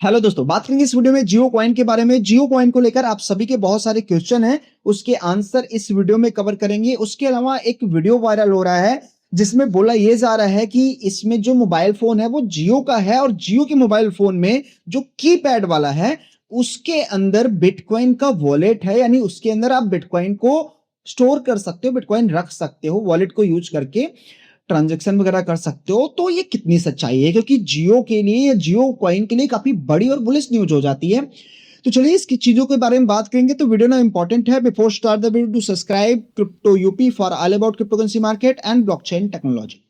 Hello दोस्तों, बात करेंगे इस वीडियो में जियो कॉइन के बारे में। जियो कॉइन को लेकर आप सभी के बहुत सारे क्वेश्चन हैं, उसके आंसर इस वीडियो में कवर करेंगे। उसके अलावा एक वीडियो वायरल हो रहा है जिसमें बोला ये जा रहा है कि इसमें जो मोबाइल फोन है वो जियो का है और जियो के मोबाइल फोन में जो कीपैड वाला है उसके अंदर बिटकॉइन का वॉलेट है, यानी उसके अंदर आप बिटकॉइन को स्टोर कर सकते हो, बिटकॉइन रख सकते हो, वॉलेट को यूज करके ट्रांजैक्शन वगैरह कर सकते हो। तो ये कितनी सच्चाई है, क्योंकि जियो के लिए या जियो कॉइन के लिए काफी बड़ी और बुलिश न्यूज हो जाती है। तो चलिए इसकी चीजों के बारे में बात करेंगे। तो वीडियो ना इंपॉर्टेंट है। Before start the video to subscribe crypto UP for all about cryptocurrency market and blockchain technology.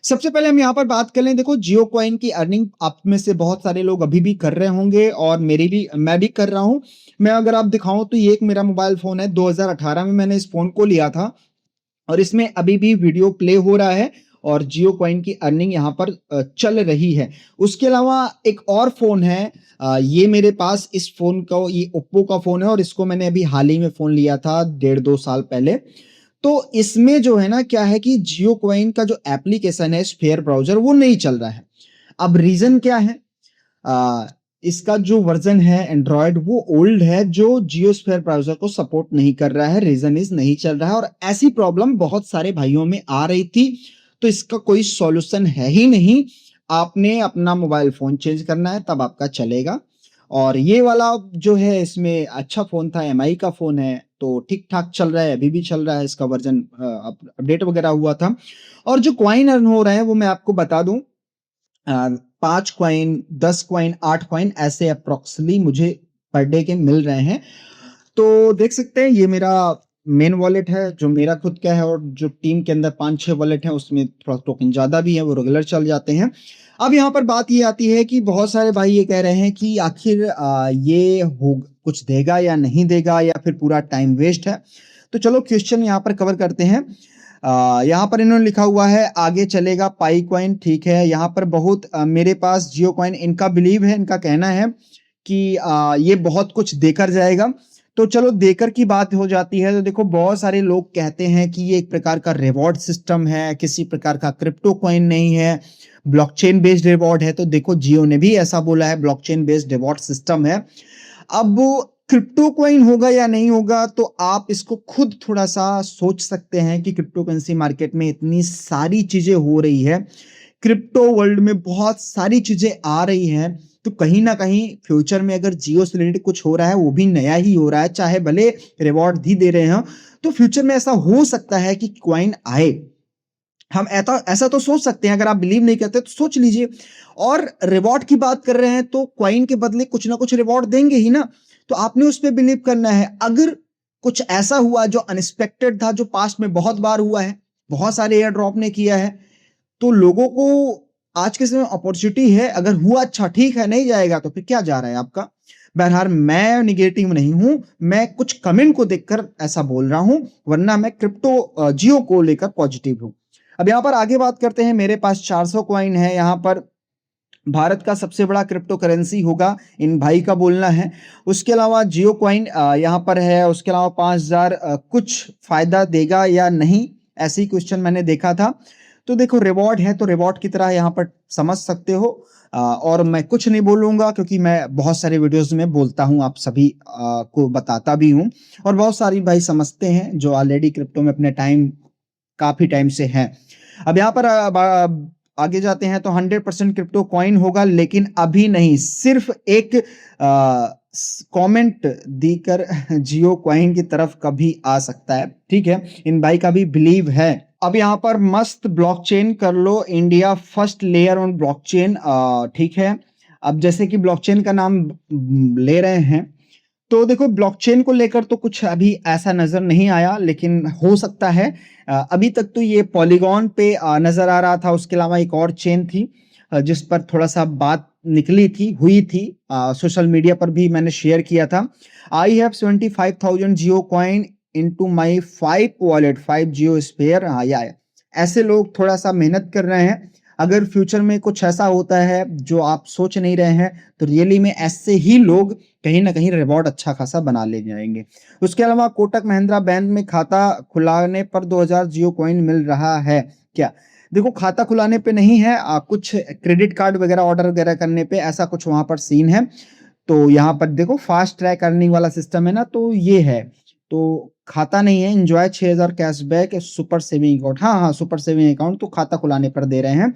सबसे पहले हम यहाँ पर बात कर लें। देखो, जियो कॉइन की अर्निंग आप में से बहुत सारे लोग अभी भी कर रहे होंगे और मैं भी कर रहा हूं। मैं अगर आप दिखाऊं तो ये एक मेरा मोबाइल फोन है, 2018 में मैंने इस फोन को लिया था और इसमें अभी भी वीडियो प्ले हो रहा है और जियो कॉइन की अर्निंग यहाँ पर चल रही है। उसके अलावा एक और फोन है, ये मेरे पास इस फोन का, ये ओप्पो का फोन है और इसको मैंने अभी हाल ही में फोन लिया था 1.5-2 साल पहले। तो इसमें जो है ना, क्या है कि जियो कॉइन का जो एप्लीकेशन है स्फेयर ब्राउजर वो नहीं चल रहा है। अब रीजन क्या है? आ, इसका जो वर्जन है एंड्रॉयड वो ओल्ड है, जो जियोस्फेयर ब्राउजर को सपोर्ट नहीं कर रहा है। रीजन इज नहीं चल रहा है और ऐसी प्रॉब्लम बहुत सारे भाइयों में आ रही थी। तो इसका कोई सॉल्यूशन है ही नहीं। आपने अपना मोबाइल फोन चेंज करना है तब आपका चलेगा। और ये वाला जो है इसमें अच्छा फोन था, एमआई का फोन है, तो ठीक ठाक चल रहा है, अभी भी चल रहा है। इसका वर्जन अपडेट वगैरह हुआ था। और जो क्वाइन अर्न हो रहा है वो मैं आपको बता दूं, 5 कॉइन, 10 कॉइन, 8 कॉइन ऐसे अप्रोक्सली मुझे पर डे के मिल रहे हैं। तो देख सकते हैं ये मेरा मेन वॉलेट है जो मेरा खुद का है, और जो टीम के अंदर 5-6 वॉलेट है उसमें थोड़ा टोकन ज्यादा भी है, वो रेगुलर चल जाते हैं। अब यहाँ पर बात ये आती है कि बहुत सारे भाई ये कह रहे हैं कि आखिर ये हो कुछ देगा या नहीं देगा, या फिर पूरा टाइम वेस्ट है। तो चलो क्वेश्चन यहाँ पर कवर करते हैं। यहाँ पर इन्होंने लिखा हुआ है आगे चलेगा पाई कॉइन, ठीक है। यहाँ पर बहुत मेरे पास जियो कॉइन, इनका बिलीव है, इनका कहना है कि ये बहुत कुछ देकर जाएगा। तो चलो देकर की बात हो जाती है तो देखो, बहुत सारे लोग कहते हैं कि ये एक प्रकार का रिवॉर्ड सिस्टम है, किसी प्रकार का क्रिप्टो कॉइन नहीं है, ब्लॉकचेन बेस्ड रिवॉर्ड है। तो देखो, जियो ने भी ऐसा बोला है, ब्लॉकचेन बेस्ड रिवॉर्ड सिस्टम है। अब क्रिप्टो कॉइन होगा या नहीं होगा तो आप इसको खुद थोड़ा सा सोच सकते हैं कि क्रिप्टो करेंसी मार्केट में इतनी सारी चीजें हो रही है, क्रिप्टो वर्ल्ड में बहुत सारी चीजें आ रही हैं, तो कहीं ना कहीं फ्यूचर में अगर जियो से रिलेटेड कुछ हो रहा है वो भी नया ही हो रहा है, चाहे भले रिवॉर्ड भी दे रहे हैं। तो फ्यूचर में ऐसा हो सकता है कि कॉइन आए। हम ऐसा ऐसा तो सोच सकते हैं, अगर आप बिलीव नहीं करते तो सोच लीजिए। और रिवॉर्ड की बात कर रहे हैं तो क्वाइन के बदले कुछ ना कुछ रिवॉर्ड देंगे ही ना, तो आपने उस पर बिलीव करना है। अगर कुछ ऐसा हुआ जो अनएक्सपेक्टेड था, जो पास्ट में बहुत बार हुआ है, बहुत सारे एयर ड्रॉप ने किया है, तो लोगों को आज के समय अपॉर्चुनिटी है, अगर हुआ अच्छा ठीक है, नहीं जाएगा तो फिर क्या जा रहा है आपका। बहरहाल मैं निगेटिव नहीं हूं, मैं कुछ कमेंट को देखकर ऐसा बोल रहा हूं, वरना मैं क्रिप्टो जियो को लेकर पॉजिटिव हूं। अब यहाँ पर आगे बात करते हैं। मेरे पास 400 कॉइन है। यहाँ पर भारत का सबसे बड़ा क्रिप्टो करेंसी होगा, इन भाई का बोलना है। उसके अलावा जियो कॉइन यहाँ पर है। उसके अलावा 5000 कुछ फायदा देगा या नहीं, ऐसे ही क्वेश्चन मैंने देखा था। तो देखो, रिवॉर्ड है तो रिवॉर्ड की तरह यहाँ पर समझ सकते हो। और मैं कुछ नहीं बोलूंगा क्योंकि मैं बहुत सारे वीडियोस में बोलता हूँ, आप सभी को बताता भी हूँ, और बहुत सारी भाई समझते हैं जो ऑलरेडी क्रिप्टो में अपने टाइम काफी टाइम से हैं। अब यहाँ पर आगे जाते हैं तो 100% क्रिप्टो कॉइन होगा, लेकिन अभी नहीं, सिर्फ एक कमेंट देकर जियो कॉइन की तरफ कभी आ सकता है, ठीक है। इन भाई का भी बिलीव है। अब यहाँ पर मस्त ब्लॉकचेन कर लो, India first layer on blockchain, ठीक है। अब जैसे कि ब्लॉकचेन का नाम ले रहे हैं, तो देखो ब्लॉकचेन को लेकर तो कुछ अभी ऐसा नजर नहीं आया, लेकिन हो सकता है। अभी तक तो ये पॉलीगॉन पे नजर आ रहा था। उसके अलावा एक और चेन थी जिस पर थोड़ा सा बात निकली थी, हुई थी, सोशल मीडिया पर भी मैंने शेयर किया था। I have 75,000 Jio coin into my 5 wallet, 5 Jio spare. हाँ, या ऐसे लोग थोड़ा सा मेहनत कर रहे हैं। अगर फ्यूचर में कुछ ऐसा होता है जो आप सोच नहीं रहे हैं, तो रियली में ऐसे ही लोग कहीं ना कहीं रिवॉर्ड अच्छा खासा बना ले जाएंगे। उसके अलावा कोटक महिंद्रा बैंक में खाता खुलाने पर 2000 जियो कॉइन मिल रहा है क्या? देखो खाता खुलाने पे नहीं है, कुछ क्रेडिट कार्ड वगैरह ऑर्डर वगैरह करने पे ऐसा कुछ वहाँ पर सीन है। तो यहाँ पर देखो फास्ट ट्रैक अर्निंग वाला सिस्टम है ना, तो ये है। तो खाता नहीं है, enjoy 6000 cashback super saving account, हाँ, हाँ, सुपर सेविंग अकाउंट तो खाता खुलाने पर दे रहे हैं।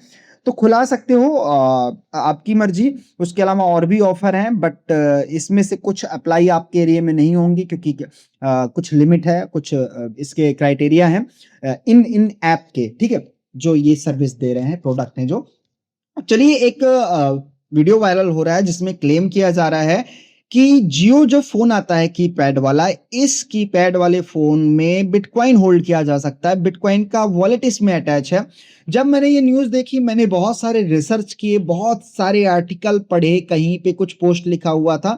तो खुला सकते हो, आपकी मर्ज़ी। उसके अलावा और भी ऑफ़र हैं, बट इसमें से कुछ अप्लाई आपके एरिया में नहीं होंगी, क्योंकि कुछ लिमिट है, कुछ इसके क्राइटेरिया हैं इन इन ऐप के, ठीक है? जो ये सर्विस दे रहे हैं, प्रोडक्ट हैं जो। चलिए, एक वीडियो वायरल हो रहा है जिसमें क्लेम किया जा रहा है कि जियो जो फ़ोन आता है कीपैड वाला, इस कीपैड वाले फ़ोन में बिटकॉइन होल्ड किया जा सकता है, बिटकॉइन का वॉलेट इसमें अटैच है। जब मैंने ये न्यूज़ देखी, मैंने बहुत सारे रिसर्च किए, बहुत सारे आर्टिकल पढ़े, कहीं पे कुछ पोस्ट लिखा हुआ था।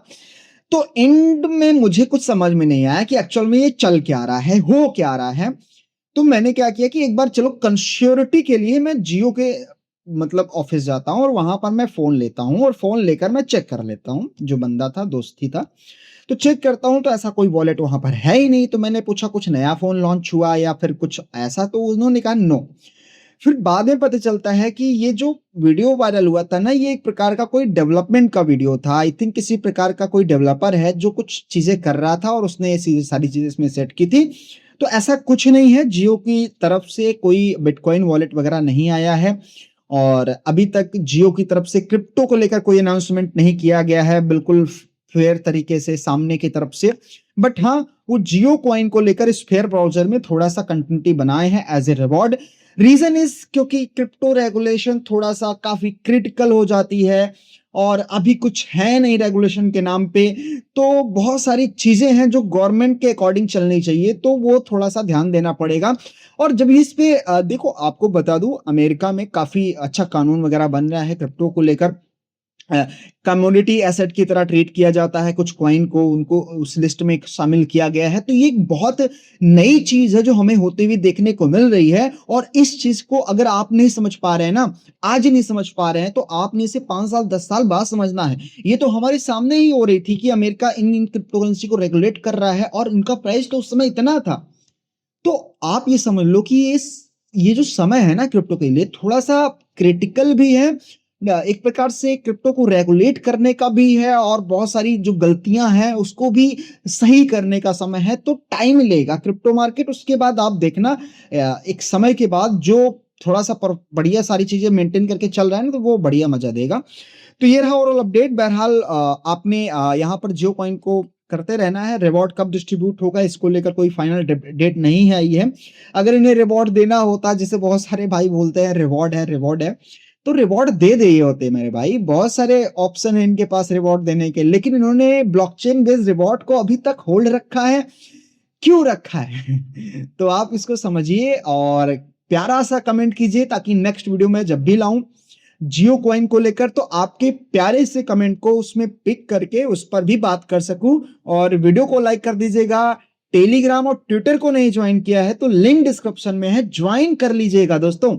तो एंड में मुझे कुछ समझ में नहीं आया कि एक्चुअल में ये चल क्या रहा है, हो क्या रहा है। तो मैंने क्या किया कि एक बार चलो कंश्योरिटी के लिए मैं जियो के मतलब ऑफिस जाता हूँ और वहां पर मैं फोन लेता हूँ और फोन लेकर मैं चेक कर लेता हूँ। जो बंदा था, दोस्त ही था, तो चेक करता हूँ तो ऐसा कोई वॉलेट वहां पर है ही नहीं। तो मैंने पूछा कुछ नया फोन लॉन्च हुआ या फिर कुछ ऐसा, तो उन्होंने कहा नो। फिर बाद में पता चलता है कि ये जो वीडियो वायरल हुआ था ना, ये एक प्रकार का कोई डेवलपमेंट का वीडियो था। आई थिंक किसी प्रकार का कोई डेवलपर है जो कुछ चीजें कर रहा था और उसने ये सारी चीजें इसमें सेट की थी। तो ऐसा कुछ नहीं है, जियो की तरफ से कोई बिटकॉइन वॉलेट वगैरह नहीं आया है और अभी तक जियो की तरफ से क्रिप्टो को लेकर कोई अनाउंसमेंट नहीं किया गया है, बिल्कुल फेयर तरीके से सामने की तरफ से। बट हाँ, वो जियो कॉइन को लेकर इस फेयर ब्राउजर में थोड़ा सा कंटिन्यूटी बनाए हैं as a reward. Reason is क्योंकि क्रिप्टो रेगुलेशन थोड़ा सा काफी क्रिटिकल हो जाती है और अभी कुछ है नहीं रेगुलेशन के नाम पे। तो बहुत सारी चीजें हैं जो गवर्नमेंट के अकॉर्डिंग चलनी चाहिए, तो वो थोड़ा सा ध्यान देना पड़ेगा। और जब इस पे देखो, आपको बता दूं, अमेरिका में काफी अच्छा कानून वगैरह बन रहा है क्रिप्टो को लेकर। कम्युनिटी एसेट की तरह ट्रीट किया जाता है कुछ कॉइन को, उनको उस लिस्ट में शामिल किया गया है। तो ये एक बहुत नई चीज है जो हमें होते हुए देखने को मिल रही है। और इस चीज को अगर आप नहीं समझ पा रहे हैं ना, आज ही नहीं समझ पा रहे हैं, तो आपने इसे 5 साल 10 साल बाद समझना है। ये तो हमारे सामने ही हो रही थी कि अमेरिका इन इन क्रिप्टोकरेंसी को रेगुलेट कर रहा है और इनका प्राइस तो उस समय इतना था। तो आप ये समझ लो कि ये जो समय है ना क्रिप्टो के लिए, थोड़ा सा क्रिटिकल भी है। एक प्रकार से क्रिप्टो को रेगुलेट करने का भी है और बहुत सारी जो गलतियां हैं उसको भी सही करने का समय है। तो टाइम लेगा क्रिप्टो मार्केट, उसके बाद आप देखना एक समय के बाद जो थोड़ा सा बढ़िया सारी चीजें मेंटेन करके चल रहा है ना, तो वो बढ़िया मजा देगा। तो ये रहा ओवरऑल अपडेट। बहरहाल आपने यहाँ पर जियो कॉइन को करते रहना है। रिवॉर्ड कब डिस्ट्रीब्यूट होगा इसको लेकर कोई फाइनल डेट नहीं है आई है। अगर इन्हें रिवॉर्ड देना होता, जैसे बहुत सारे भाई बोलते हैं रिवॉर्ड है रिवॉर्ड है, तो रिवॉर्ड दे दिए होते मेरे भाई। बहुत सारे ऑप्शन है इनके पास रिवॉर्ड देने के, लेकिन इन्होंने ब्लॉकचेन बेस्ड रिवॉर्ड को अभी तक होल्ड रखा है। क्यों रखा है? तो आप इसको समझिए और प्यारा सा कमेंट कीजिए, ताकि नेक्स्ट वीडियो में जब भी लाऊं जियो कॉइन को लेकर, तो आपके प्यारे से कमेंट को उसमें पिक करके उस पर भी बात कर सकूं। और वीडियो को लाइक कर दीजिएगा। टेलीग्राम और ट्विटर को नहीं ज्वाइन किया है तो लिंक डिस्क्रिप्शन में है, ज्वाइन कर लीजिएगा दोस्तों।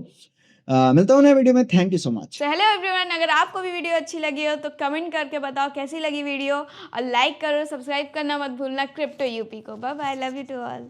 मिलता हूं नए वीडियो में। Thank you so much. तो हेलो एवरीवन, अगर आपको भी वीडियो अच्छी लगी हो तो कमेंट करके बताओ कैसी लगी वीडियो, और लाइक करो, सब्सक्राइब करना मत भूलना क्रिप्टो यूपी को। Bye bye, love you to all.